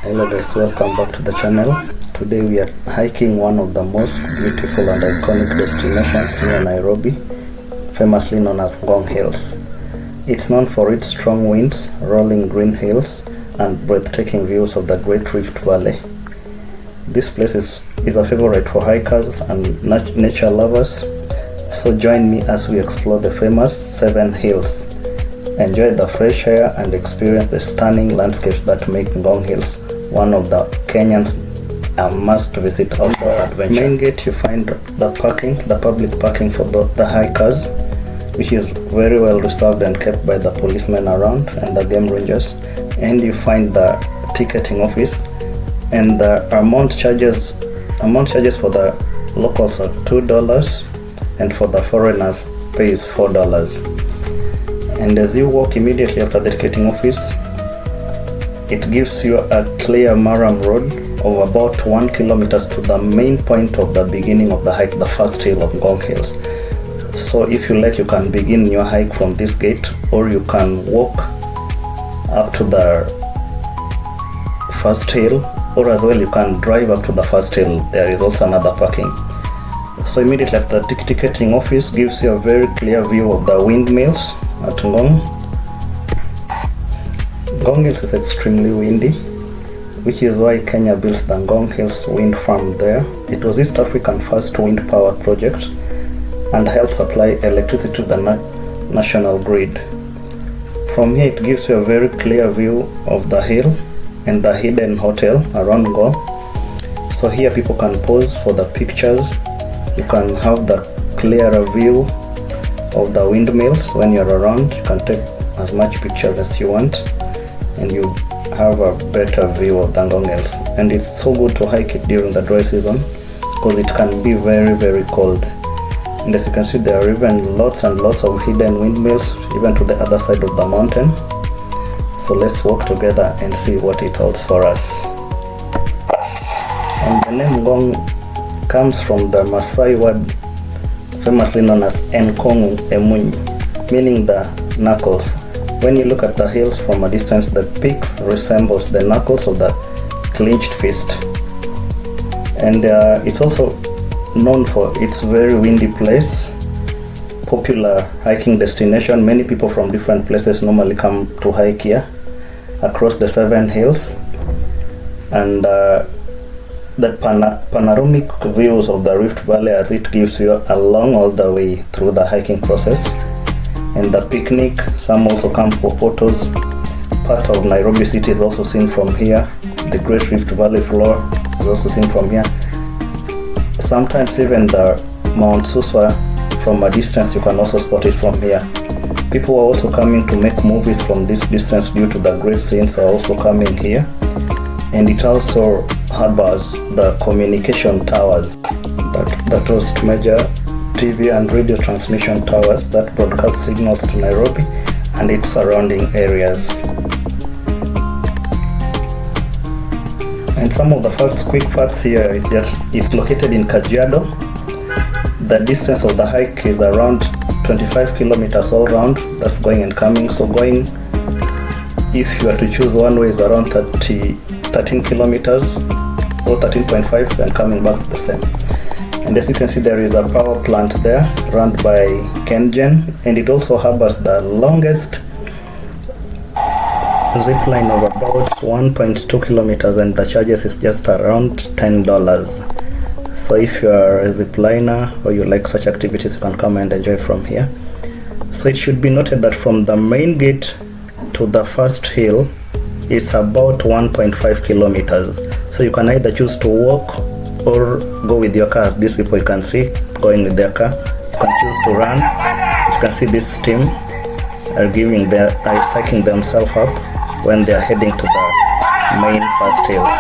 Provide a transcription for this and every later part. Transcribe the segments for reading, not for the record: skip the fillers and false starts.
Hello guys, welcome back to the channel. Today we are hiking one of the most beautiful and iconic destinations near Nairobi, famously known as Ngong Hills. It's known for its strong winds, rolling green hills, and breathtaking views of the Great Rift Valley. This place is a favorite for hikers and nature lovers, so join me as we explore the famous 7 hills. Enjoy the fresh air and experience the stunning landscapes that make Ngong Hills one of the Kenyans must-visit outdoor adventure. Main gate you find the public parking for the hikers, which is very well reserved and kept by the policemen around and the game rangers. And you find the ticketing office, and the amount charges for the locals are $2, and for the foreigners pay is $4. And as you walk immediately after the ticketing office, it gives you a clear Maram road of about 1 kilometer to the main point of the beginning of the hike, the first hill of Ngong Hills. So if you like, you can begin your hike from this gate, or you can walk up to the first hill, or as well you can drive up to the first hill. There is also another parking. So immediately after the ticketing office gives you a very clear view of the windmills at Ngong. Ngong Hills is extremely windy, which is why Kenya built the Ngong Hills wind farm there. It was East Africa's first wind power project and helped supply electricity to the national grid. From here it gives you a very clear view of the hill and the hidden hotel around Ngong. So here people can pose for the pictures. You can have the clearer view of the windmills when you're around. You can take as much pictures as you want, and you have a better view of the Ngong Hills. And it's so good to hike it during the dry season because it can be very, very cold. And as you can see, there are even lots and lots of hidden windmills even to the other side of the mountain. So let's walk together and see what it holds for us. And the name Ngong comes from the Maasai word famously known as Nkong Emuny, meaning the knuckles. When you look at the hills from a distance, the peaks resembles the knuckles of the clenched fist. And it's also known for its very windy place, popular hiking destination. Many people from different places normally come to hike here across the 7 hills, and the panoramic views of the Rift Valley as it gives you along all the way through the hiking process. And the picnic, some also come for photos. Part of Nairobi city is also seen from here. The Great Rift Valley floor is also seen from here. Sometimes even the Mount Suswa from a distance, you can also spot it from here. People are also coming to make movies from this distance due to the great scenes are also coming here. And it also harbors the communication towers that host major TV and radio transmission towers that broadcast signals to Nairobi and its surrounding areas. And some of the quick facts here is that it's located in Kajiado. The distance of the hike is around 25 kilometers all round. That's going and coming. So going, if you are to choose one way, is around 13 kilometers or 13.5, and coming back the same. And as you can see, there is a power plant there run by KenGen, and it also harbors the longest zip line of about 1.2 kilometers, and the charges is just around $10. So if you are a zip liner or you like such activities, you can come and enjoy from here. So it should be noted that from the main gate to the first hill, it's about 1.5 kilometers. So you can either choose to walk or go with your car. These people you can see going with their car. You can choose to run. You can see this team are psyching themselves up when they are heading to the main first hills.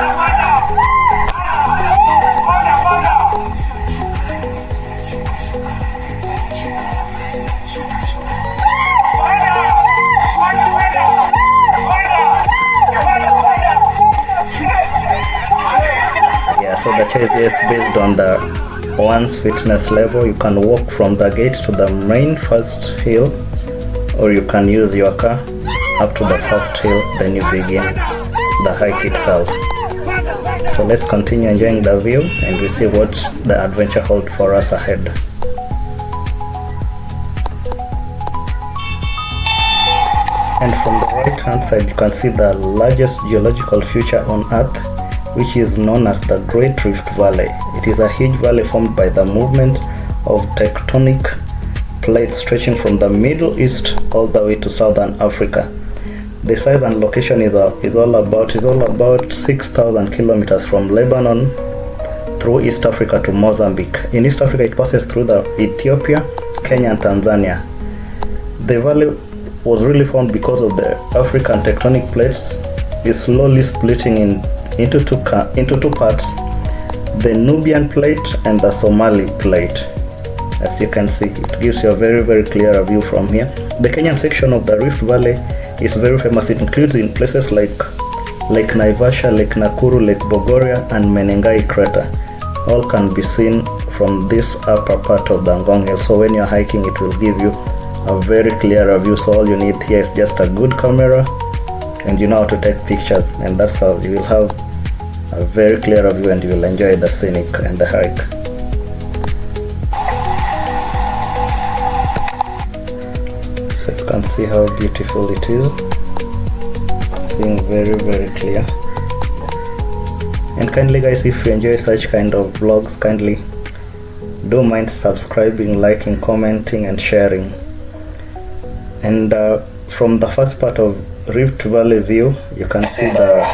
So the choice is based on one's fitness level. You can walk from the gate to the main first hill, or you can use your car up to the first hill, then you begin the hike itself. So let's continue enjoying the view and we see what the adventure holds for us ahead. And from the right hand side you can see the largest geological feature on earth, which is known as the Great Rift Valley. It is a huge valley formed by the movement of tectonic plates stretching from the Middle East all the way to southern Africa. The size and location is all about 6,000 kilometers from Lebanon through East Africa to Mozambique. In East Africa it passes through Ethiopia, Kenya and Tanzania. The valley was really formed because of the African tectonic plates is slowly splitting into two parts, the Nubian plate and the Somali plate. As you can see, it gives you a very clear view from here. The Kenyan section of the Rift Valley is very famous. It includes in places like Lake Naivasha, Lake Nakuru, Lake Bogoria and Menengai crater. All can be seen from this upper part of the Ngong Hills. So when you're hiking, it will give you a very clear view. So all you need here is just a good camera and you know how to take pictures, and that's how you will have a very clear view and you will enjoy the scenic and the hike. So you can see how beautiful it is, seeing very clear. And kindly guys, if you enjoy such kind of vlogs, kindly don't mind subscribing, liking, commenting and sharing. And from the first part of Rift Valley view, you can see the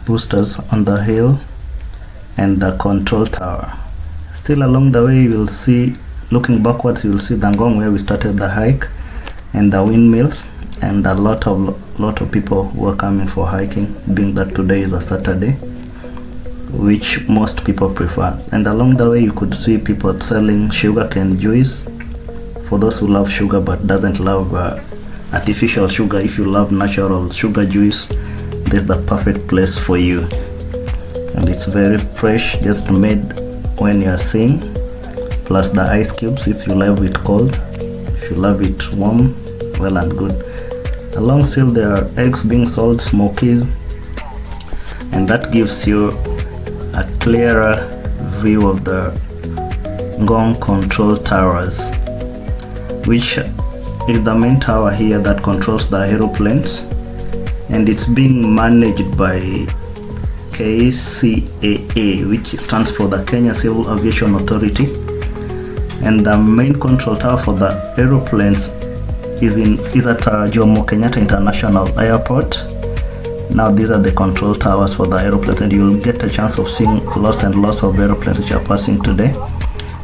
boosters on the hill and the control tower. Still along the way you will see, looking backwards, you will see the Ngong where we started the hike and the windmills and a lot of people who are coming for hiking, being that today is a Saturday, which most people prefer. And along the way you could see people selling sugarcane juice for those who love sugar but doesn't love artificial sugar. If you love natural sugar juice, this is the perfect place for you. And it's very fresh, just made when you are seeing, plus the ice cubes if you love it cold. If you love it warm, well and good. Along still there are eggs being sold, smokies, and that gives you a clearer view of the Ngong control towers, which is the main tower here that controls the aeroplanes, and it's being managed by KCAA, which stands for the Kenya Civil Aviation Authority. And the main control tower for the aeroplanes is at Jomo Kenyatta International Airport. Now these are the control towers for the aeroplanes, and you will get a chance of seeing lots and lots of aeroplanes which are passing today.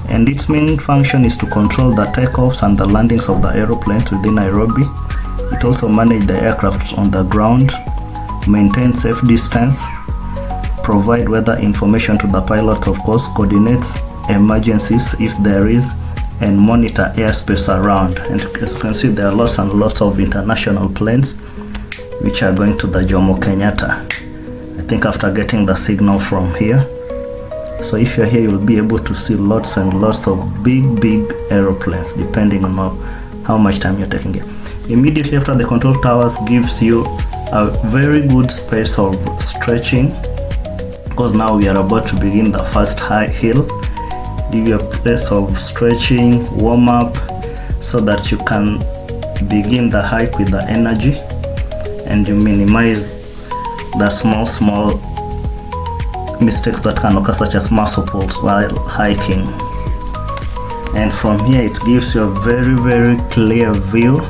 And its main function is to control the takeoffs and the landings of the aeroplanes within Nairobi. It also manages the aircraft on the ground, maintain safe distance, provide weather information to the pilots, of course, coordinates emergencies if there is, and monitor airspace around. And as you can see, there are lots and lots of international planes which are going to the Jomo Kenyatta, I think after getting the signal from here. So if you're here, you'll be able to see lots and lots of big aeroplanes, depending on how much time you're taking here. Immediately after the control towers gives you a very good space of stretching, because now we are about to begin the first high hill. Give you a place of stretching, warm up, so that you can begin the hike with the energy and you minimize the small mistakes that can occur, such as muscle pulls while hiking. And from here it gives you a very clear view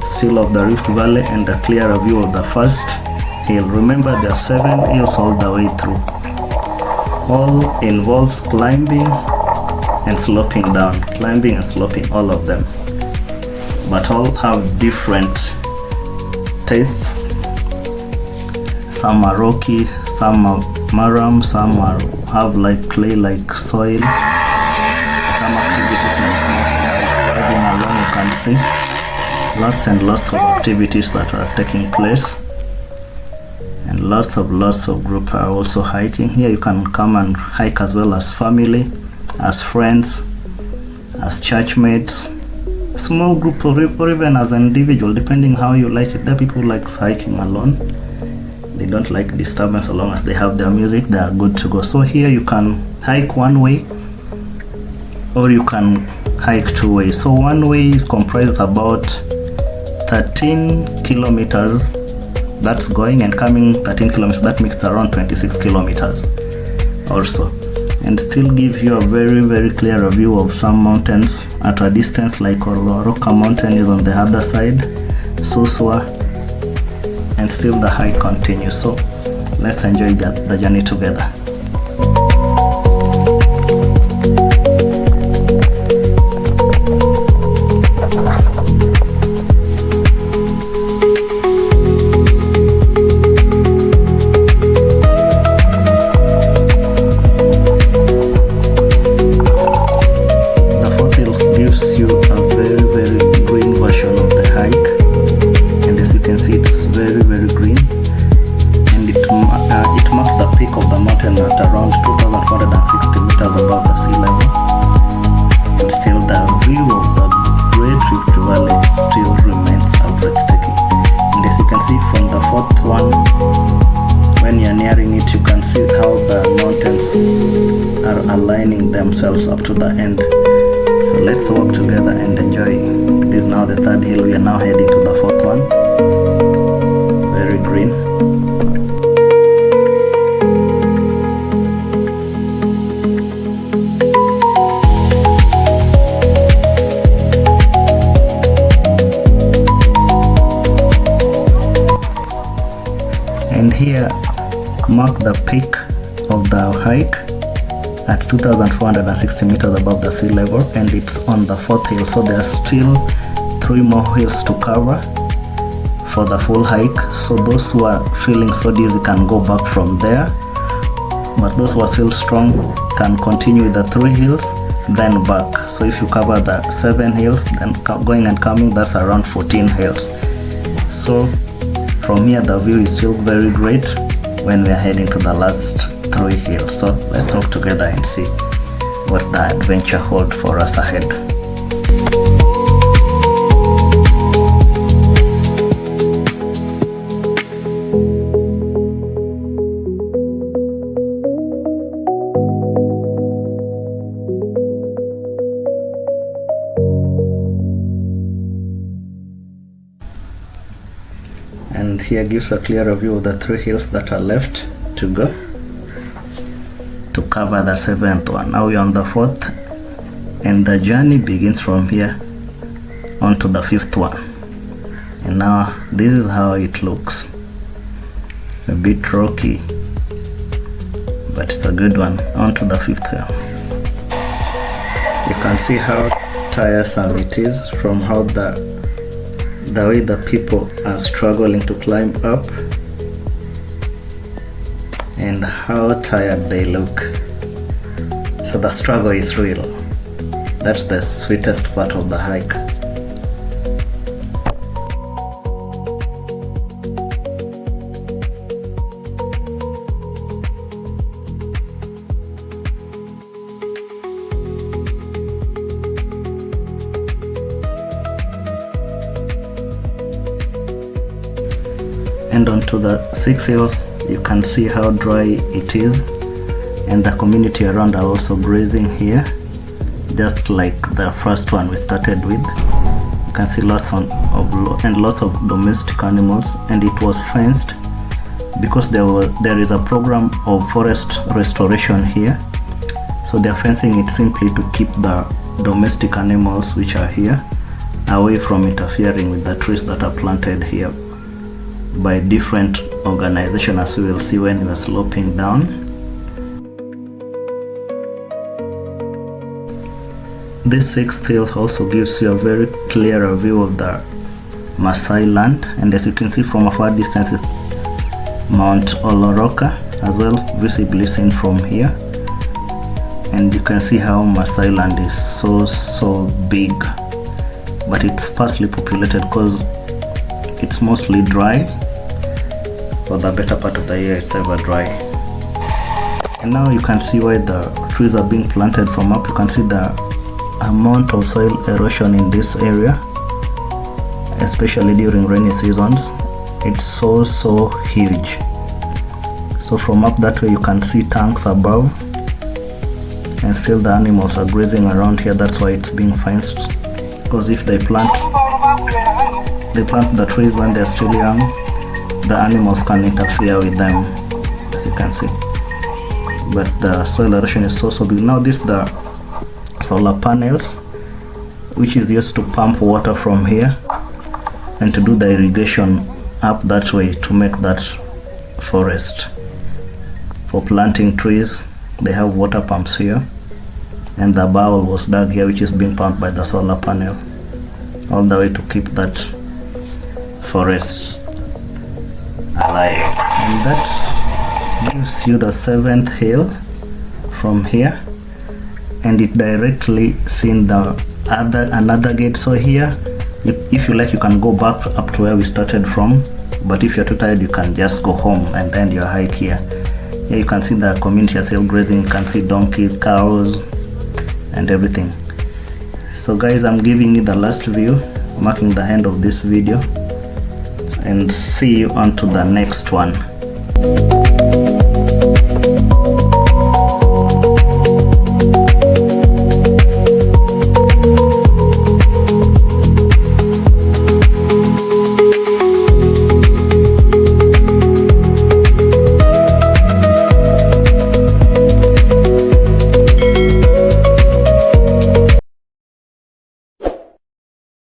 still of the Rift Valley and a clearer view of the first hill. Remember, there are 7 hills all the way through. All involves climbing and sloping down, climbing and sloping, all of them, but all have different tastes. Some are rocky, some are maram, some have like clay like soil. Some activities like riding along, you can see lots and lots of activities that are taking place, and lots of group are also hiking. Here you can come and hike as well as family, as friends, as church mates, small group, or even as an individual, depending how you like it. There are people who like hiking alone, they They don't like disturbance. So long as they have their music, they are good to go. So here you can hike one way, or you can hike two ways. So one way is comprised about 13 kilometers, that's going and coming 13 kilometers, that makes around 26 kilometers or so, and still give you a very clear view of some mountains at a distance, like Oloroka mountain is on the other side, Suswa, and still the hike continues. So let's enjoy the journey together. Aligning themselves up to the end. So let's walk together and enjoy. This is now the third hill. We are now heading to the fourth one. Very green. And here mark the peak of the hike at 2,460 meters above the sea level, and it's on the fourth hill. So there are still 3 more hills to cover for the full hike. So those who are feeling so dizzy can go back from there, but those who are still strong can continue with the 3 hills, then back. So if you cover the 7 hills, then going and coming, that's around 14 hills. So from here the view is still very great when we are heading to the last 3 hills. So let's walk together and see what the adventure holds for us ahead. And here gives a clearer view of the 3 hills that are left to go to cover the 7th one. Now we're on the 4th, and the journey begins from here onto the 5th one. And now this is how it looks. A bit rocky, but it's a good one. Onto the 5th hill. You can see how tiresome it is from how the way the people are struggling to climb up, and how tired they look. So the struggle is real. That's the sweetest part of the hike. And onto the 6th hill, you can see how dry it is, and the community around are also grazing here, just like the first one we started with. You can see lots of domestic animals, and it was fenced because there is a program of forest restoration here. So they are fencing it simply to keep the domestic animals which are here away from interfering with the trees that are planted here by different organizations, as we will see when we are sloping down. This 6th hill also gives you a very clear view of the Maasai land, and as you can see from a far distance is Mount Oloroka as well, visibly seen from here. And you can see how Maasai land is so big, but it's sparsely populated because it's mostly dry. For the better part of the year it's ever dry. And now you can see why the trees are being planted from up. You can see the amount of soil erosion in this area, especially during rainy seasons. It's so huge. So from up that way you can see tanks above, and still the animals are grazing around here. That's why it's being fenced, because if they plant the trees when they're still young, the animals can interfere with them, as you can see. But the soil erosion is so big. Now this the solar panels, which is used to pump water from here and to do the irrigation up that way to make that forest. For planting trees, they have water pumps here, and the bowl was dug here, which is being pumped by the solar panel all the way to keep that forest alive. And that gives you the 7th hill from here, and it directly seen the another gate. So here, if you like, you can go back up to where we started from, but if you're too tired, you can just go home and end your hike here. Here you can see the community are still grazing. You can see donkeys, cows, and everything. So guys, I'm giving you the last view, marking the end of this video, and see you on to the next one.